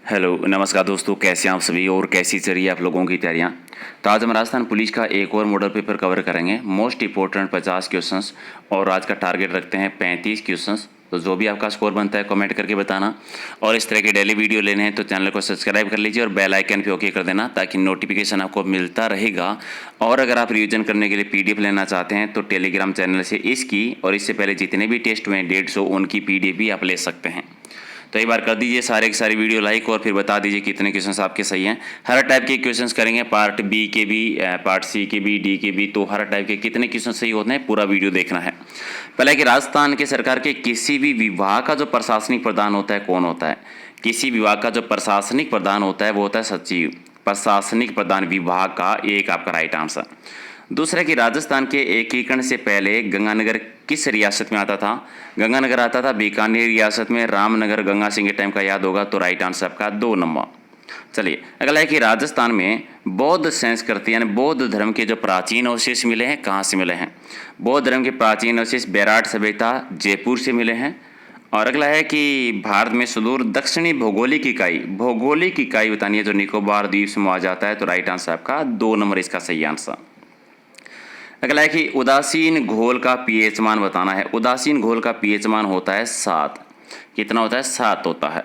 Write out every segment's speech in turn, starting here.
Hello नमस्कार दोस्तों, कैसे हैं आप सभी और कैसी चल रही है आप लोगों की तैयारियां। तो आज हम राजस्थान पुलिस का एक और मॉडल पेपर कवर करेंगे। मोस्ट इंपॉर्टेंट 50 क्वेश्चंस और आज का टारगेट रखते हैं 35 क्वेश्चंस। तो जो भी आपका स्कोर बनता है कमेंट करके बताना। और इस तरह के डेली वीडियो लेने हैं तो चैनल को सब्सक्राइब कर लीजिए और बेल आइकन पे ओके कर देना ताकि नोटिफिकेशन आपको मिलता रहेगा। और अगर आप रिवीजन करने के लिए PDF लेना चाहते हैं तो टेलीग्राम चैनल से इसकी और इससे पहले जितने भी टेस्ट हुए 150 उनकी PDF भी आप ले सकते हैं। तो एक बार कर दीजिए सारे के सारी वीडियो लाइक और फिर बता दीजिए कितने क्वेश्चंस आपके सही हैं। हर टाइप के क्वेश्चंस करेंगे, पार्ट बी के भी, पार्ट सी के भी, डी के भी। तो हर टाइप के कितने क्वेश्चन सही होते हैं पूरा वीडियो देखना है। पहले कि राजस्थान के सरकार के किसी भी विभाग का जो प्रशासनिक प्रधान होता है कौन होता है? किसी विभाग का जो प्रशासनिक प्रधान होता है वो होता है सचिव। प्रशासनिक प्रधान विभाग का एक आपका राइट आंसर। दूसरा कि राजस्थान के एकीकरण से पहले गंगानगर किस रियासत में आता था? गंगानगर आता था बीकानेर रियासत में। रामनगर गंगा सिंह के टाइम का याद होगा, तो राइट आंसर आपका 2 नंबर। चलिए अगला है कि राजस्थान में बौद्ध संस्कृति यानी बौद्ध धर्म के जो प्राचीन अवशेष मिले हैं कहाँ से मिले हैं? बौद्ध धर्म के प्राचीन अवशेष बैराट सभ्यता जयपुर से मिले हैं। और अगला है कि भारत में सुदूर दक्षिणी भौगोलिक इकाई बतानी है जो निकोबार द्वीप समूह आ जाता है, तो राइट आंसर आपका 2 नंबर इसका सही आंसर। अगला है कि उदासीन घोल का पीएच मान बताना है। उदासीन घोल का पीएच मान होता है 7। कितना होता है? 7 होता है।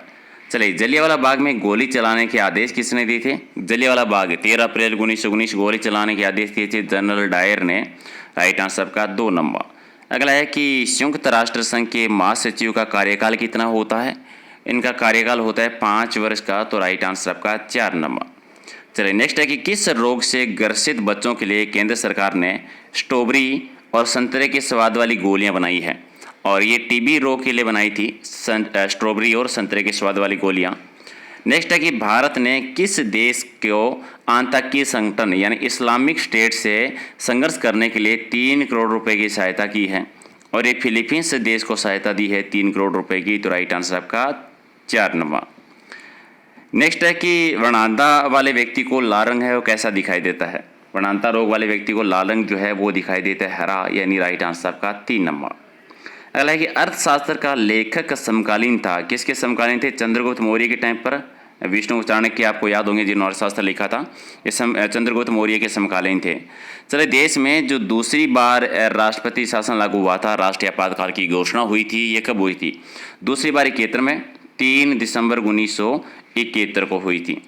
चलिए, जलियांवाला बाग में गोली चलाने के आदेश किसने दिए थे? जलियांवाला बाग 13 अप्रैल 1919 गोली चलाने के आदेश दिए थे जनरल डायर ने। राइट आंसर का 2 नंबर। अगला है कि संयुक्त राष्ट्र संघ के महासचिव का कार्यकाल कितना होता है? इनका कार्यकाल होता है 5 वर्ष का, तो राइट आंसर आपका 4 नंबर। चलिए नेक्स्ट है कि किस रोग से ग्रसित बच्चों के लिए केंद्र सरकार ने स्ट्रॉबेरी और संतरे के स्वाद वाली गोलियां बनाई है? और ये टीबी रोग के लिए बनाई थी स्ट्रॉबेरी और संतरे के स्वाद वाली गोलियां। नेक्स्ट है कि भारत ने किस देश को आतंकी संगठन यानी इस्लामिक स्टेट से संघर्ष करने के लिए 3 करोड़ रुपए की सहायता की है? और ये फिलीपींस देश को सहायता दी है 3 करोड़ रुपए की, तो राइट आंसर आपका 4 नंबर। नेक्स्ट है कि वर्णांता वाले व्यक्ति को लाल रंग है वो कैसा दिखाई देता है? वर्णांता रोग वाले व्यक्ति को लाल रंग जो है वो दिखाई देता है हरा, यानी राइट आंसर आपका 3 नंबर। अगला है कि अर्थशास्त्र का लेखक समकालीन था, किसके समकालीन थे? चंद्रगुप्त मौर्य के टाइम पर विष्णु चाणक्य आपको याद होंगे जिन्होंने अर्थशास्त्र लिखा था, ये चंद्रगुप्त मौर्य के समकालीन थे। चलिए, देश में जो दूसरी बार राष्ट्रपति शासन लागू हुआ था, राष्ट्रीय आपातकाल की घोषणा हुई थी, ये कब हुई थी? दूसरी बार 71 में 3 दिसंबर 1971 को हुई थी।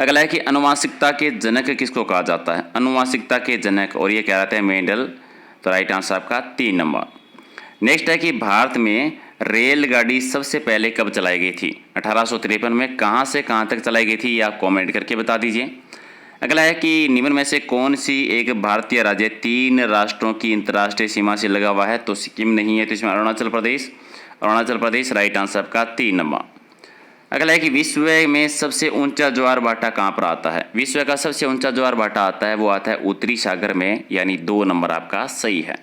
अगला है कि अनुवांशिकता के जनक किसको कहा जाता है? अनुवांशिकता के जनक, और ये कह रहा था मेंडल, तो राइट आंसर आपका 3 नंबर। नेक्स्ट है कि भारत में रेलगाड़ी सबसे पहले कब चलाई गई थी? 1853 में। कहाँ से कहाँ तक चलाई गई थी ये आप कमेंट करके बता दीजिए। अगला है कि निम्न में से कौन सी एक भारतीय राज्य 3 राष्ट्रों की अंतर्राष्ट्रीय सीमा से लगा हुआ है? तो सिक्किम नहीं है, तो इसमें अरुणाचल प्रदेश राइट आंसर आपका 3 नंबर। अगला है कि विश्व में सबसे ऊंचा ज्वार भाटा कहाँ पर आता है? विश्व का सबसे ऊंचा ज्वार भाटा आता है वो आता है उत्तरी सागर में, यानी 2 नंबर आपका सही है।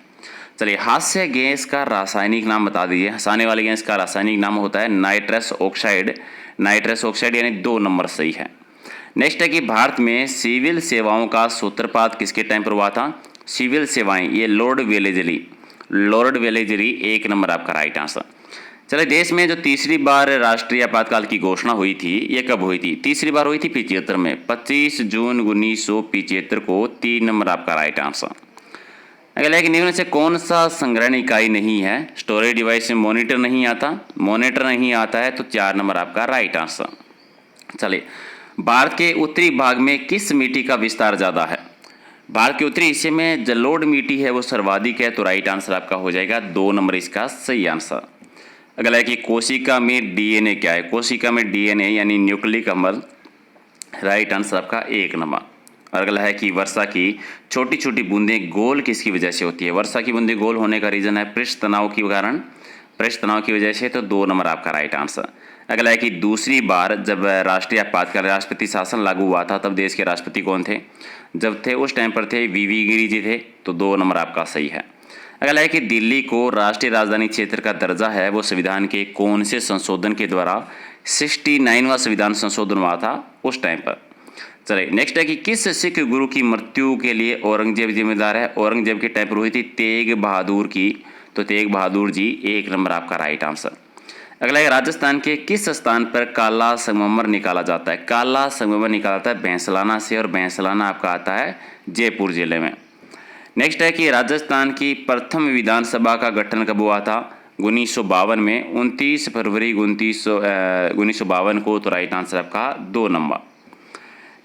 चलिए, हास्य गैस का रासायनिक नाम बता दीजिए। हंसाने वाली गैस का रासायनिक नाम होता है नाइट्रस ऑक्साइड, यानी 2 नंबर सही है। नेक्स्ट है कि भारत में सिविल सेवाओं का सूत्रपात किसके टाइम पर हुआ था? सिविल सेवाएं, ये लॉर्ड वेलेजरी 1 नंबर आपका राइट आंसर। चलिए, देश में जो तीसरी बार राष्ट्रीय आपातकाल की घोषणा हुई थी ये कब हुई थी? तीसरी बार हुई थी 75 में, 25 जून 1975 को, 3 नंबर आपका राइट आंसर। अगला है कि निम्न से कौन सा संग्रहण इकाई नहीं है? स्टोरेज डिवाइस में मॉनिटर नहीं आता है, तो 4 नंबर आपका राइट आंसर। चलिए, भारत के उत्तरी भाग में किस मिट्टी का विस्तार ज़्यादा है? भारत के उत्तरी हिस्से में जलोढ़ मिट्टी है वो सर्वाधिक है, तो राइट आंसर आपका हो जाएगा 2 नंबर इसका सही आंसर। अगला है कि कोशिका में डीएनए क्या है? कोशिका में डीएनए यानी न्यूक्लिक अम्ल, राइट आंसर आपका 1 नंबर। और अगला है कि वर्षा की छोटी छोटी बूंदें गोल किसकी वजह से होती है? वर्षा की बूंदें गोल होने का रीजन है पृष्ठ तनाव के कारण, पृष्ठ तनाव की वजह से, तो 2 नंबर आपका राइट आंसर। अगला है कि दूसरी बार जब राष्ट्रीय आपातकाल राष्ट्रपति शासन लागू हुआ था तब देश के राष्ट्रपति कौन थे? जब थे उस टाइम पर थे वीवी गिरी जी थे, तो 2 नंबर आपका सही है। अगला है कि दिल्ली को राष्ट्रीय राजधानी क्षेत्र का दर्जा है वो संविधान के कौन से संशोधन के द्वारा 69वां संविधान संशोधन हुआ था उस टाइम पर? चलिए, नेक्स्ट है कि किस सिख गुरु की मृत्यु के लिए औरंगजेब जिम्मेदार है? औरंगजेब के टाइम पर हुई थी तेग बहादुर की, तो तेग बहादुर जी 1 नंबर आपका राइट आंसर। अगला है राजस्थान के किस स्थान पर काला संगमरमर निकाला जाता है। काला संगमरमर निकाला जाता है भैंसलाना से, और भैंसलाना आपका आता है जयपुर जिले में। नेक्स्ट है कि राजस्थान की प्रथम विधानसभा का गठन कब हुआ था। 1952 में 29 फरवरी 1952 को। तो राइट आंसर आपका 2 नंबर।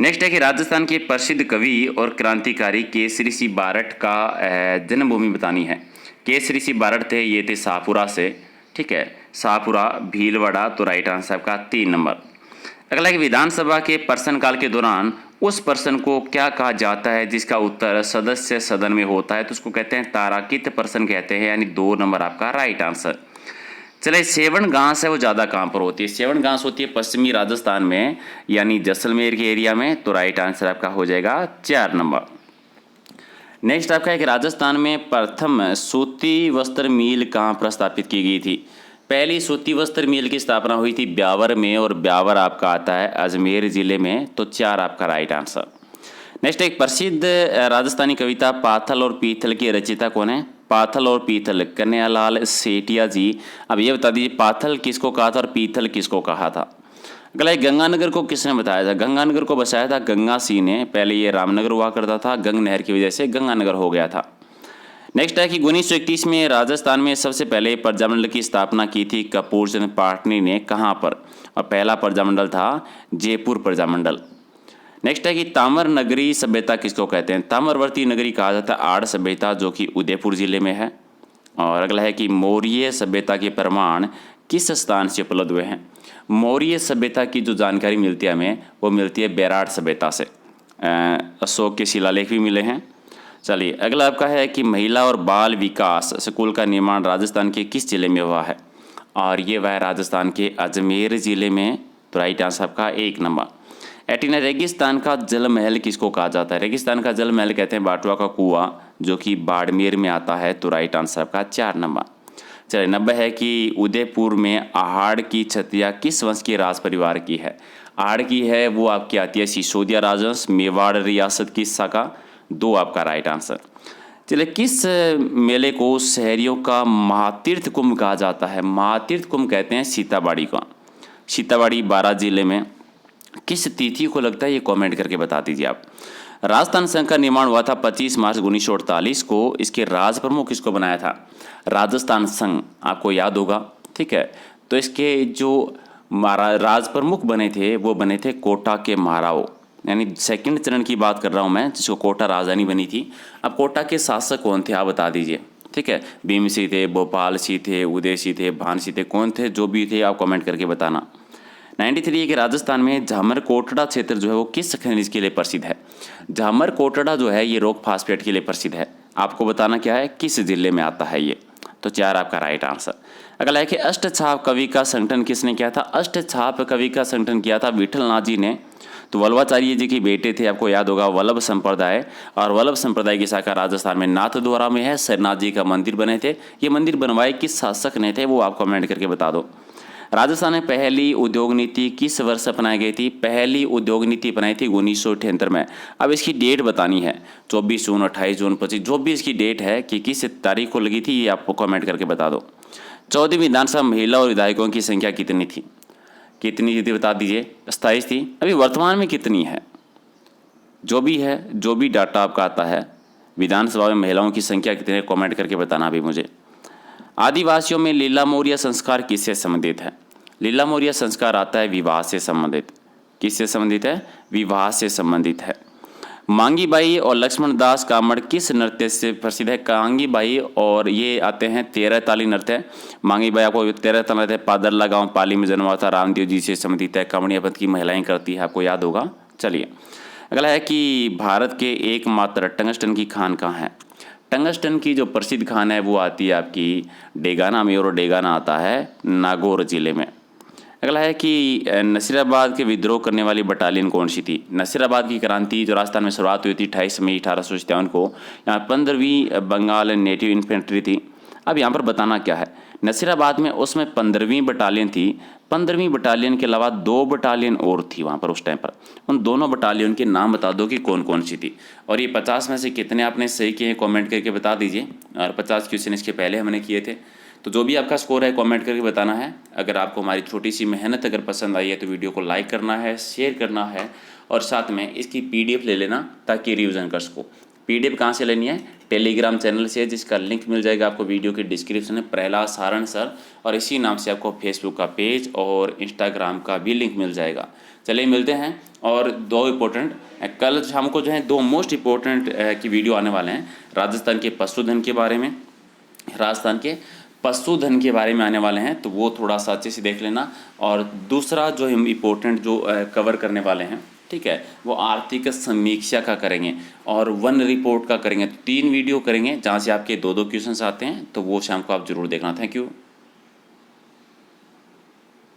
नेक्स्ट है कि राजस्थान के प्रसिद्ध कवि और क्रांतिकारी केसरी सिंह बारट का जन्मभूमि बतानी है। केसरी सिंह बारट थे, ये थे शाहपुरा से, ठीक है, शाहपुरा भीलवाड़ा। तो राइट आंसर आपका 3 नंबर। अगला है कि विधानसभा के प्रश्नकाल के दौरान उस प्रश्न को क्या कहा जाता है जिसका उत्तर सदस्य सदन में होता है। तो उसको कहते हैं ताराकित प्रश्न कहते हैं, यानी 2 नंबर आपका राइट आंसर। चले, सेवन घास है वो ज़्यादा कहाँ पर होती है। सेवन घास होती है पश्चिमी राजस्थान में, यानी जैसलमेर के एरिया में। तो राइट आंसर आपका हो जाएगा 4 नंबर। नेक्स्ट आपका है कि राजस्थान में प्रथम सूती वस्त्र मिल कहाँ पर स्थापित की गई थी। पहली सूती वस्त्र मिल की स्थापना हुई थी ब्यावर में, और ब्यावर आपका आता है अजमेर जिले में। तो 4 आपका राइट आंसर। नेक्स्ट एक प्रसिद्ध राजस्थानी कविता पाथल और पीथल की रचयिता कौन है। पाथल और पीथल कन्हैयालाल सेठिया जी। अब ये बता दीजिए पाथल किसको कहा था और पीथल किसको कहा था। अगला गंगानगर को किसने बताया था। गंगानगर को बसाया था गंगा सिंह ने। पहले ये रामनगर हुआ करता था, गंग नहर की वजह से गंगानगर हो गया था। नेक्स्ट है कि 1931 में राजस्थान में सबसे पहले प्रजामंडल की स्थापना की थी कपूर चंद पाटनी ने, कहाँ पर। और पहला प्रजामंडल था जयपुर प्रजामंडल। नेक्स्ट है कि ताम्र नगरी सभ्यता किसको कहते हैं। ताम्रवर्ती नगरी कहा जाता है आड़ सभ्यता, जो कि उदयपुर जिले में है। और अगला है कि मौर्य सभ्यता के प्रमाण किस स्थान से उपलब्ध हुए हैं। मौर्य सभ्यता की जो जानकारी मिलती है हमें, वो मिलती है बेराट सभ्यता से। अशोक के शिलालेख भी मिले हैं। चलिए, अगला आपका है कि महिला और बाल विकास स्कूल का निर्माण राजस्थान के किस जिले में हुआ है। और ये वह राजस्थान के अजमेर जिले में। तो राइट आंसर आपका 1 नंबर। 18 रेगिस्तान का जल महल किसको कहा जाता है। रेगिस्तान का जल महल कहते हैं बाटवा का कुआं, जो कि बाड़मेर में आता है। तो राइट आंसर आपका 4 नंबर। चलिए, 90 है कि उदयपुर में आहड़ की छत्रियाँ किस वंश के राज परिवार की है। आहड़ की है वो आपकी आती है सिसोदिया राजवंश, मेवाड़ रियासत की शाखा। 2 आपका राइट आंसर। चलिए, किस मेले को शहरियों का महातीर्थ कुंभ कहा जाता है। महातीर्थ कुंभ कहते हैं सीताबाड़ी का। सीताबाड़ी 12 जिले में किस तिथि को लगता है, ये कमेंट करके बता दीजिए आप। राजस्थान संघ का निर्माण हुआ था 25 मार्च 1948 को। इसके राज प्रमुख किसको बनाया था। राजस्थान संघ आपको याद होगा, ठीक है। तो इसके जो राज प्रमुख बने थे वो बने थे कोटा के महाराव, यानी सेकंड चरण की बात कर रहा हूँ मैं, जिसको कोटा राजधानी बनी थी। अब कोटा के शासक कौन थे आप बता दीजिए, ठीक है। भीम सिंह थे, भोपाल सिंह थे, उदय सिंह थे, भान सिंह थे, कौन थे, जो भी थे आप कमेंट करके बताना। 93 के राजस्थान में झामर कोटड़ा क्षेत्र जो है वो किस खनिज के लिए प्रसिद्ध है। झामर कोटड़ा जो है ये रॉक फास्फेट के लिए प्रसिद्ध है। आपको बताना क्या है, किस जिले में आता है ये। तो 4 आपका राइट आंसर। अगला है कि अष्टछाप कवि का संगठन किसने किया था। अष्टछाप कवि का संगठन किया था विठलनाथ जी ने। तो वल्लभाचार्य जी के बेटे थे, आपको याद होगा, वल्लभ संप्रदाय। और वल्लभ संप्रदाय की शाखा राजस्थान में नाथद्वारा में है। सरनाथ जी का मंदिर बने थे। ये मंदिर बनवाए किस शासक ने थे, वो आप कमेंट करके बता दो। राजस्थान में पहली उद्योग नीति किस वर्ष अपनाई गई थी। पहली उद्योग नीति अपनाई थी 1978 में। अब इसकी डेट बतानी है, 24 जून, 28 जून, 25, जो भी इसकी डेट है कि किस तारीख को लगी थी, ये आपको कमेंट करके बता दो। 14वीं विधानसभा महिला और विधायकों की संख्या कितनी थी। कितनी थी बता दीजिए। 27 थी। अभी वर्तमान में कितनी है, जो भी है, जो भी डाटा आपका आता है विधानसभा में महिलाओं की संख्या कितनी है, कमेंट करके बताना अभी मुझे। आदिवासियों में लीला मोरिया संस्कार किससे संबंधित है। लीला मोरिया संस्कार आता है विवाह से संबंधित। किससे संबंधित है, विवाह से संबंधित है। मांगी बाई और लक्ष्मण दास कामड़ किस नृत्य से प्रसिद्ध है। कांगी बाई और ये आते हैं 13 ताली नृत्य। मांगी बाई आपको 13 ताली नृत्य पादरला गांव पाली में जन्मा था, रामदेव जी से संबंधित है। कांवड़िया पंथ की महिलाएं करती है, आपको याद होगा। चलिए, अगला है कि भारत के एकमात्र टंगस्टन की खान कहाँ है। टंगस्टन की जो प्रसिद्ध खान है वो आती है आपकी डेगाना में, और डेगाना आता है नागौर जिले में। अगला है कि नसीराबाद के विद्रोह करने वाली बटालियन कौन सी थी। नसीराबाद की क्रांति जो राजस्थान में शुरुआत हुई थी 28 मई 1857 को। यहाँ 15वीं बंगाल नेटिव इन्फेंट्री थी। अब यहाँ पर बताना क्या है, नसीराबाद में उसमें 15वीं बटालियन थी। 15वीं बटालियन के अलावा 2 बटालियन और थी वहाँ पर उस टाइम पर। उन दोनों बटालियन के नाम बता दो कि कौन कौन सी थी। और ये 50 में से कितने आपने सही किए हैं, कमेंट करके बता दीजिए। और 50 क्वेश्चन इसके पहले हमने किए थे। तो जो भी आपका स्कोर है कमेंट करके बताना है। अगर आपको हमारी छोटी सी मेहनत अगर पसंद आई है तो वीडियो को लाइक करना है, शेयर करना है और साथ में इसकी PDF ले लेना ताकि रिवीजन कर सको। PDF कहाँ से लेनी है? टेलीग्राम चैनल से, जिसका लिंक मिल जाएगा आपको वीडियो के डिस्क्रिप्शन में, प्रहलाद सारण सर, और इसी नाम से आपको फेसबुक का पेज और इंस्टाग्राम का भी लिंक मिल जाएगा। चलिए मिलते हैं। और दो इम्पोर्टेंट कल शाम को जो है 2 मोस्ट इम्पोर्टेंट की वीडियो आने वाले हैं। राजस्थान के पशुधन के बारे में, राजस्थान के पशुधन के बारे में आने वाले हैं, तो वो थोड़ा सा अच्छे से देख लेना। और दूसरा जो हम इम्पोर्टेंट जो कवर करने वाले हैं, ठीक है, वो आर्थिक समीक्षा का करेंगे और वन रिपोर्ट का करेंगे। तो 3 वीडियो करेंगे जहाँ से आपके 2-2 क्वेश्चंस आते हैं, तो वो शाम को आप जरूर देखना। Thank you.